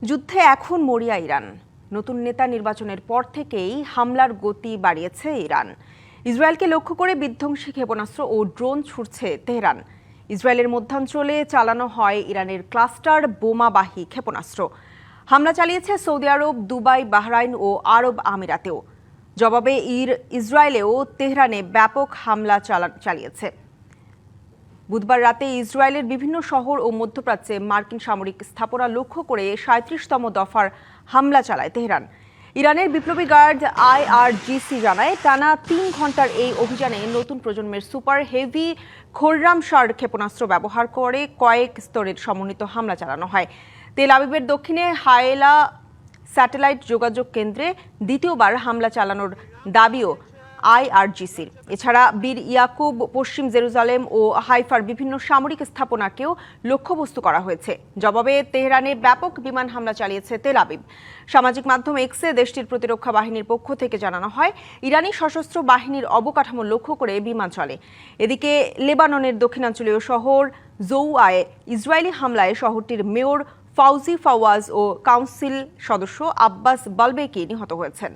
যুদ্ধে এখন মরিয়া ইরান। নতুন নেতা নির্বাচনের পর থেকেই হামলার গতি বাড়িয়েছে ইরান। ইসরায়েলকে লক্ষ্য করে বিধ্বংসী ক্ষেপণাস্ত্র ও ড্রোন ছুড়ছে তেহরান। ইসরায়েলের মধ্যাঞ্চলে চালানো হয় ইরানের ক্লাস্টার বোমাবাহী ক্ষেপণাস্ত্র। হামলা চালিয়েছে সৌদি আরব, দুবাই, বাহরাইন ও আরব আমিরাতেও। জবাবে ইসরায়েলেও তেহরানে ব্যাপক হামলা চালিয়েছে। বুধবার রাতে ইসরায়েলের বিভিন্ন শহর ও মধ্যপ্রাচ্যে মার্কিন সামরিক স্থাপনা লক্ষ্য করে ৩৭তম দফার হামলা চালায় তেহরান। ইরানের বিপ্লবী গার্ড IRGC জানায়, টানা ৩ ঘন্টার এই অভিযানে নতুন প্রজন্মের সুপার হেভি খোররামশার ক্ষেপণাস্ত্র ব্যবহার করে কয়েক স্তরের সমন্বিত হামলা চালানো হয়। তেল আবিবের দক্ষিণে হায়েলা স্যাটেলাইট যোগাযোগ কেন্দ্রে দ্বিতীয়বার হামলা চালানোর দাবিও IRGCর। এছাড়া বীর ইয়াকুব, পশ্চিম জেরুজালেম ও হাইফার বিভিন্ন সামরিক স্থাপনাকেও লক্ষ্যবস্তু করা হয়েছে। জবাবে তেহরানে ব্যাপক বিমান হামলা চালিয়েছে তেল আবিব। সামাজিক মাধ্যম এক্সে দেশটির প্রতিরক্ষা বাহিনীর পক্ষ থেকে জানানো হয়, ইরানি সশস্ত্র বাহিনীর অবকাঠামো লক্ষ্য করে বিমান চলে। এদিকে লেবাননের দক্ষিণাঞ্চলীয় শহর জৌয়ায় ইসরায়েলি হামলায় শহরটির মেয়র ফাউজি ফাওয়াজ ও কাউন্সিল সদস্য আব্বাস বালবেকি নিহত হয়েছেন।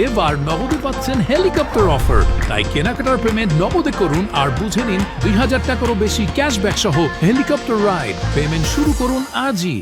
এবার নগদে পাচ্ছেন হেলিকপ্টার অফার, তাই কেনাকাটার পেমেন্ট নগদে করুন আর বুঝে নিন ২০০০ টাকারও বেশি ক্যাশব্যাক সহ হেলিকপ্টার রাইড। পেমেন্ট শুরু করুন আজই।